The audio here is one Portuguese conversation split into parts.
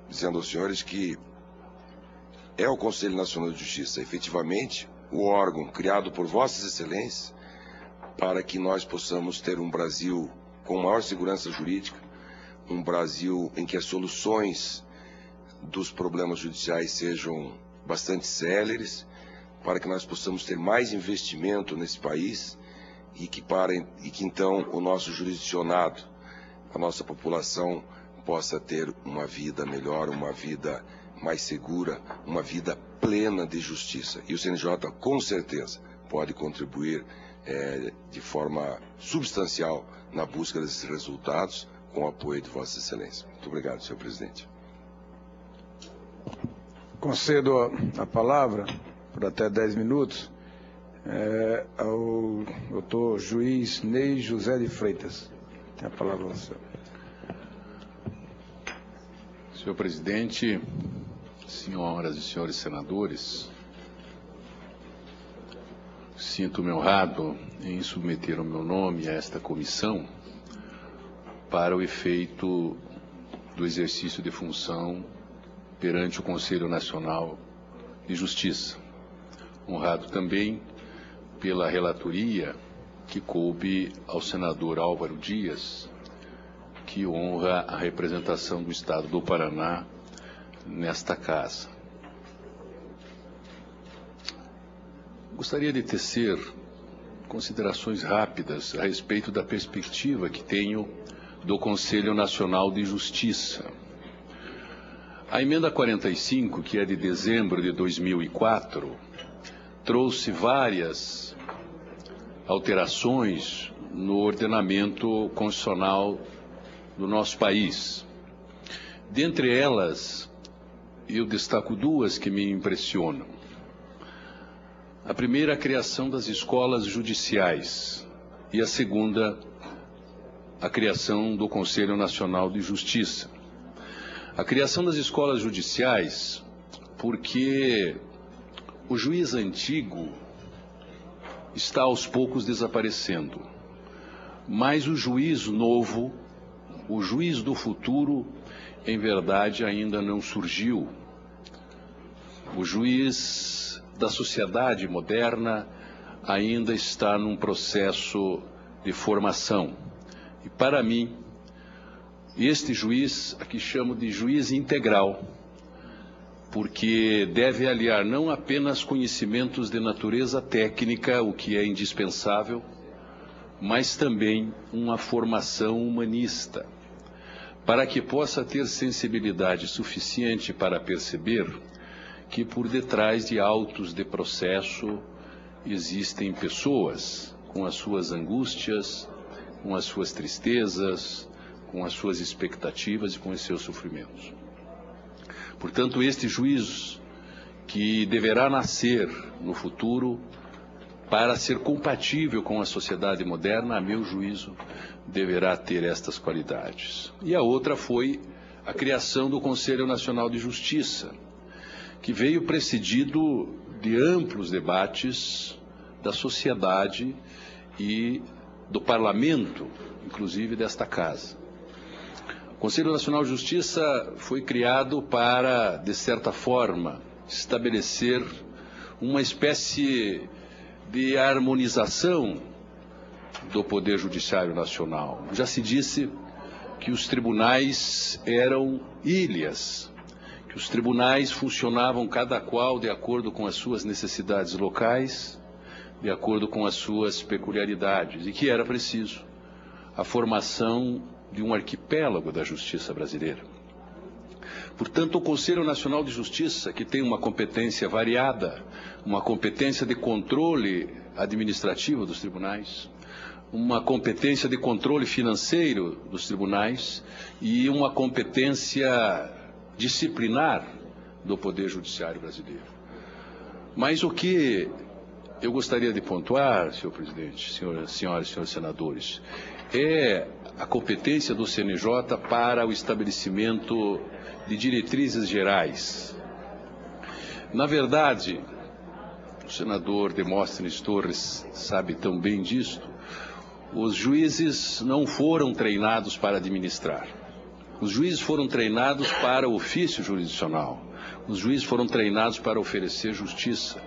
dizendo aos senhores que é o Conselho Nacional de Justiça, efetivamente, o órgão criado por Vossas Excelências para que nós possamos ter um Brasil com maior segurança jurídica, um Brasil em que as soluções dos problemas judiciais sejam bastante céleres, para que nós possamos ter mais investimento nesse país e que então o nosso jurisdicionado, a nossa população possa ter uma vida melhor, uma vida mais segura, uma vida plena de justiça. E o CNJ, com certeza, pode contribuir de forma substancial na busca desses resultados, com o apoio de Vossa Excelência. Muito obrigado, senhor presidente. Concedo a palavra, por até 10 minutos, ao doutor juiz Ney José de Freitas. Tem a palavra ao senhor. Senhor presidente, senhoras e senhores senadores, sinto-me honrado em submeter o meu nome a esta comissão para o efeito do exercício de função perante o Conselho Nacional de Justiça. Honrado também pela relatoria que coube ao senador Álvaro Dias, que honra a representação do Estado do Paraná nesta casa. Gostaria de tecer considerações rápidas a respeito da perspectiva que tenho do Conselho Nacional de Justiça. A emenda 45, que é de dezembro de 2004, trouxe várias alterações no ordenamento constitucional do nosso país. Dentre elas, eu destaco duas que me impressionam. A primeira, a criação das escolas judiciais, e a segunda, a criação do Conselho Nacional de Justiça. A criação das escolas judiciais, porque o juiz antigo está aos poucos desaparecendo, mas o juiz novo, o juiz do futuro, em verdade ainda não surgiu. O juiz da sociedade moderna ainda está num processo de formação. E para mim, este juiz, aqui chamo de juiz integral, porque deve aliar não apenas conhecimentos de natureza técnica, o que é indispensável, mas também uma formação humanista, para que possa ter sensibilidade suficiente para perceber que por detrás de autos de processo existem pessoas com as suas angústias, com as suas tristezas, com as suas expectativas e com os seus sofrimentos. Portanto, este juízo que deverá nascer no futuro para ser compatível com a sociedade moderna, a meu juízo, deverá ter estas qualidades. E a outra foi a criação do Conselho Nacional de Justiça, que veio precedido de amplos debates da sociedade e do parlamento, inclusive desta casa. O Conselho Nacional de Justiça foi criado para, de certa forma, estabelecer uma espécie de harmonização do Poder Judiciário Nacional. Já se disse que os tribunais eram ilhas, que os tribunais funcionavam cada qual de acordo com as suas necessidades locais, de acordo com as suas peculiaridades, e que era preciso a formação de um arquipélago da justiça brasileira. Portanto, o Conselho Nacional de Justiça, que tem uma competência variada, uma competência de controle administrativo dos tribunais, uma competência de controle financeiro dos tribunais e uma competência disciplinar do Poder Judiciário brasileiro. Mas o que eu gostaria de pontuar, senhor presidente, senhoras e senhores senadores, é a competência do CNJ para o estabelecimento de diretrizes gerais. Na verdade, o senador Demóstenes Torres sabe tão bem disto, os juízes não foram treinados para administrar. Os juízes foram treinados para o ofício jurisdicional. Os juízes foram treinados para oferecer justiça.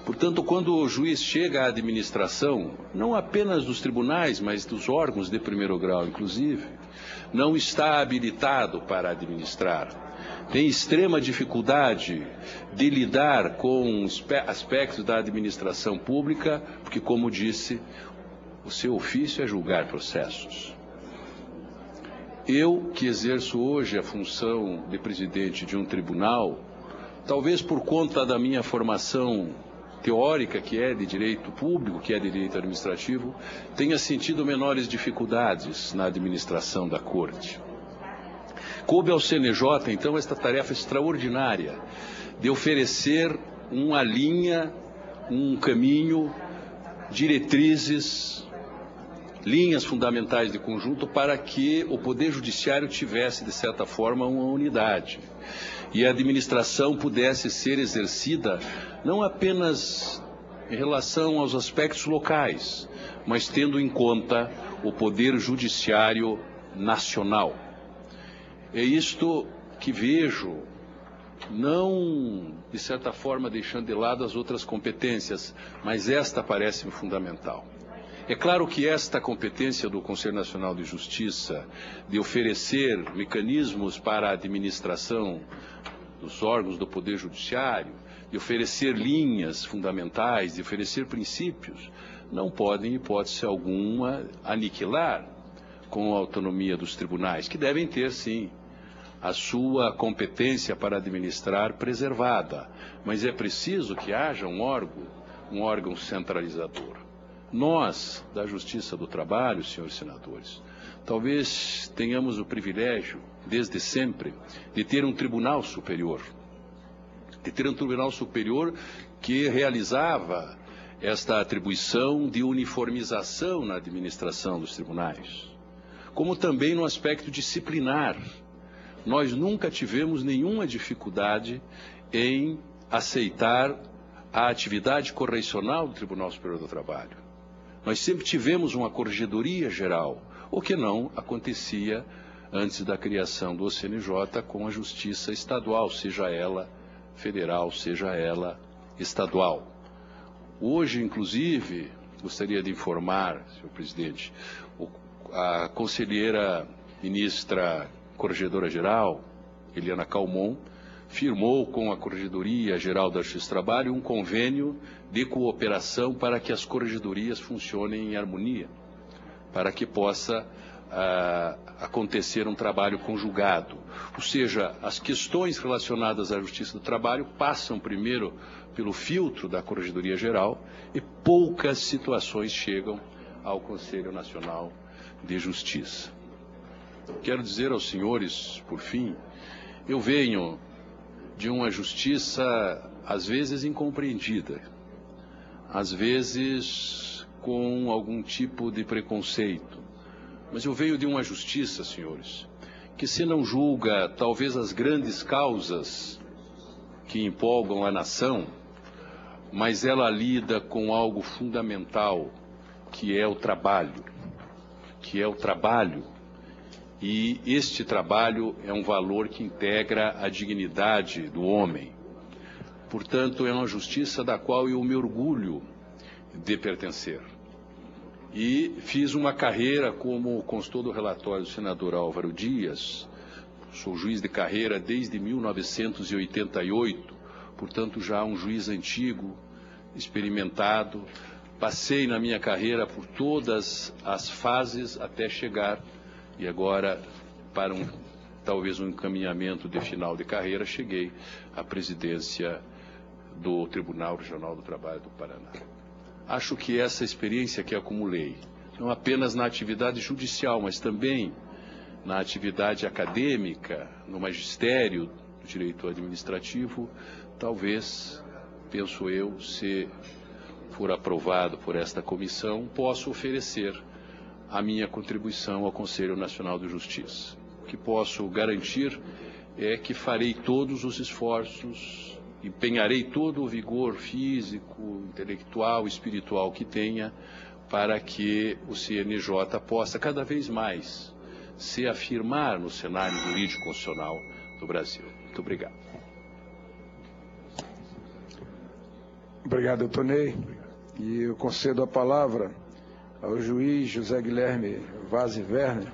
Portanto, quando o juiz chega à administração, não apenas dos tribunais, mas dos órgãos de primeiro grau, inclusive, não está habilitado para administrar. Tem extrema dificuldade de lidar com aspectos da administração pública, porque, como disse, o seu ofício é julgar processos. Eu, que exerço hoje a função de presidente de um tribunal, talvez por conta da minha formação teórica, que é de direito público, que é de direito administrativo, tenha sentido menores dificuldades na administração da Corte. Coube ao CNJ, então, esta tarefa extraordinária de oferecer uma linha, um caminho, diretrizes, linhas fundamentais de conjunto para que o Poder Judiciário tivesse, de certa forma, uma unidade. E a administração pudesse ser exercida não apenas em relação aos aspectos locais, mas tendo em conta o Poder Judiciário nacional. É isto que vejo, não, de certa forma, deixando de lado as outras competências, mas esta parece-me fundamental. É claro que esta competência do Conselho Nacional de Justiça, de oferecer mecanismos para a administração dos órgãos do Poder Judiciário, de oferecer linhas fundamentais, de oferecer princípios, não podem, em hipótese alguma, aniquilar com a autonomia dos tribunais, que devem ter, sim, a sua competência para administrar preservada, mas é preciso que haja um órgão centralizador. Nós, da Justiça do Trabalho, senhores senadores, talvez tenhamos o privilégio, desde sempre, de ter um tribunal superior. De ter um tribunal superior que realizava esta atribuição de uniformização na administração dos tribunais. Como também no aspecto disciplinar. Nós nunca tivemos nenhuma dificuldade em aceitar a atividade correicional do Tribunal Superior do Trabalho. Nós sempre tivemos uma corregedoria geral, o que não acontecia antes da criação do CNJ com a Justiça Estadual, seja ela federal, seja ela estadual. Hoje, inclusive, gostaria de informar, senhor presidente, a conselheira ministra corregedora-geral, Eliana Calmon, firmou com a Corregedoria Geral da Justiça do Trabalho um convênio de cooperação para que as corregedorias funcionem em harmonia, para que possa acontecer um trabalho conjugado. Ou seja, as questões relacionadas à Justiça do Trabalho passam primeiro pelo filtro da Corregedoria Geral e poucas situações chegam ao Conselho Nacional de Justiça. Quero dizer aos senhores, por fim, eu venho de uma justiça, às vezes, incompreendida, às vezes com algum tipo de preconceito. Mas eu venho de uma justiça, senhores, que se não julga, talvez, as grandes causas que empolgam a nação, mas ela lida com algo fundamental, que é o trabalho. E este trabalho é um valor que integra a dignidade do homem. Portanto, é uma justiça da qual eu me orgulho de pertencer. E fiz uma carreira, como constou do relatório do senador Álvaro Dias, sou juiz de carreira desde 1988, portanto já um juiz antigo, experimentado. Passei na minha carreira por todas as fases até chegar, e agora, para talvez um encaminhamento de final de carreira, cheguei à presidência do Tribunal Regional do Trabalho do Paraná. Acho que essa experiência que acumulei, não apenas na atividade judicial, mas também na atividade acadêmica, no magistério do direito administrativo, talvez, penso eu, se for aprovado por esta comissão, possa oferecer a minha contribuição ao Conselho Nacional de Justiça. O que posso garantir é que farei todos os esforços, empenharei todo o vigor físico, intelectual, espiritual que tenha, para que o CNJ possa cada vez mais se afirmar no cenário jurídico constitucional do Brasil. Muito obrigado. Obrigado, doutor Ney. E eu concedo a palavra ao juiz José Guilherme Vaz e Werner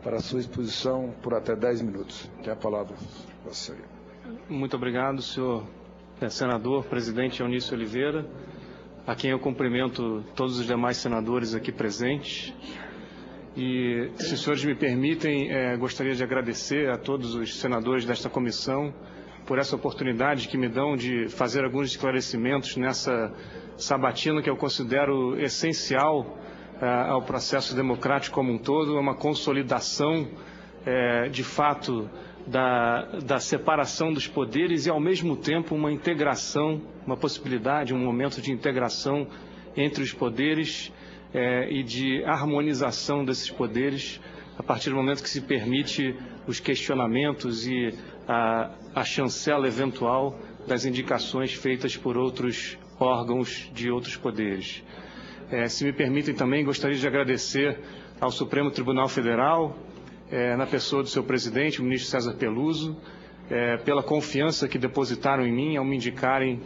para a sua exposição por até 10 minutos. Tem a palavra, Vossa Senhoria. Muito obrigado, senhor senador, presidente Eunício Oliveira, a quem eu cumprimento todos os demais senadores aqui presentes. E, se os senhores me permitem, gostaria de agradecer a todos os senadores desta comissão por essa oportunidade que me dão de fazer alguns esclarecimentos nessa sabatina que eu considero essencial ao processo democrático como um todo, é uma consolidação, de fato, da separação dos poderes e, ao mesmo tempo, uma integração, uma possibilidade, um momento de integração entre os poderes e de harmonização desses poderes, a partir do momento que se permite os questionamentos e a chancela eventual das indicações feitas por outros órgãos de outros poderes. Se me permitem também, gostaria de agradecer ao Supremo Tribunal Federal, na pessoa do seu presidente, o ministro César Peluso, pela confiança que depositaram em mim ao me indicarem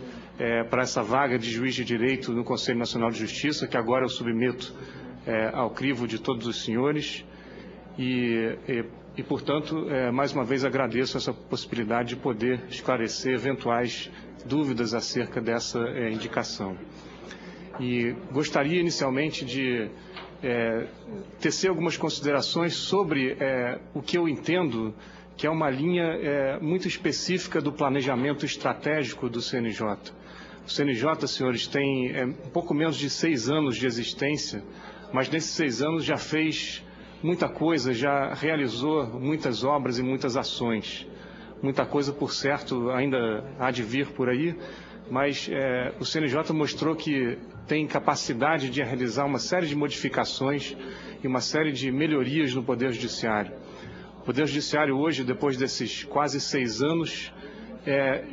para essa vaga de juiz de direito no Conselho Nacional de Justiça, que agora eu submeto ao crivo de todos os senhores. E portanto, mais uma vez agradeço essa possibilidade de poder esclarecer eventuais dúvidas acerca dessa indicação. E gostaria inicialmente de tecer algumas considerações sobre o que eu entendo que é uma linha muito específica do planejamento estratégico do CNJ. O CNJ, senhores, tem um pouco menos de 6 anos de existência, mas nesses 6 anos já fez muita coisa, já realizou muitas obras e muitas ações. Muita coisa, por certo, ainda há de vir por aí, mas o CNJ mostrou que tem capacidade de realizar uma série de modificações e uma série de melhorias no Poder Judiciário. O Poder Judiciário hoje, depois desses quase 6 anos,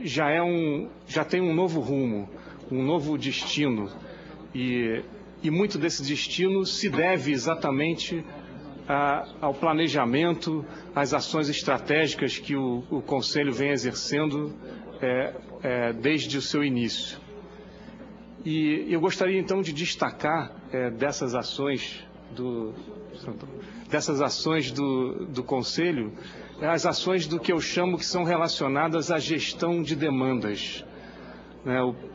já tem um novo rumo, um novo destino. E muito desse destino se deve exatamente ao planejamento, às ações estratégicas que o Conselho vem exercendo desde o seu início. E eu gostaria então de destacar dessas ações do Conselho, as ações do que eu chamo que são relacionadas à gestão de demandas.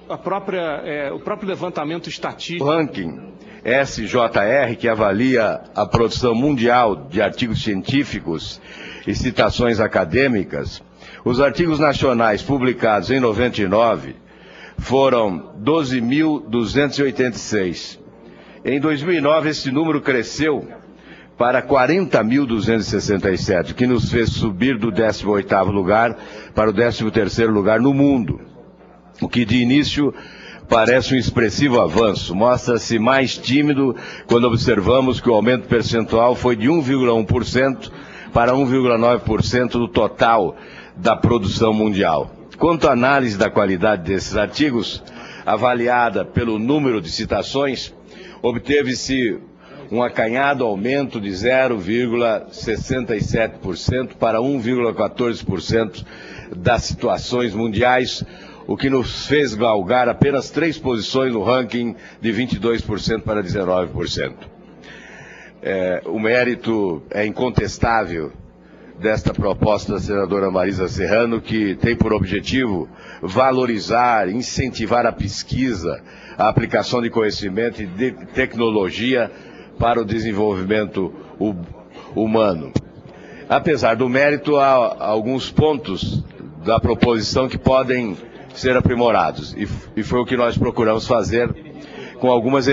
O próprio levantamento estatístico... O ranking SJR, que avalia a produção mundial de artigos científicos e citações acadêmicas, os artigos nacionais publicados em 99 foram 12.286. Em 2009, esse número cresceu para 40.267, que nos fez subir do 18º lugar para o 13º lugar no mundo, o que de início parece um expressivo avanço. Mostra-se mais tímido quando observamos que o aumento percentual foi de 1,1% para 1,9% do total da produção mundial. Quanto à análise da qualidade desses artigos, avaliada pelo número de citações, obteve-se um acanhado aumento de 0,67% para 1,14% das citações mundiais, o que nos fez galgar apenas 3 posições no ranking de 22% para 19%. O mérito é incontestável desta proposta da senadora Marisa Serrano, que tem por objetivo valorizar, incentivar a pesquisa, a aplicação de conhecimento e de tecnologia para o desenvolvimento humano. Apesar do mérito, há alguns pontos da proposição que podem ser aprimorados, e foi o que nós procuramos fazer com algumas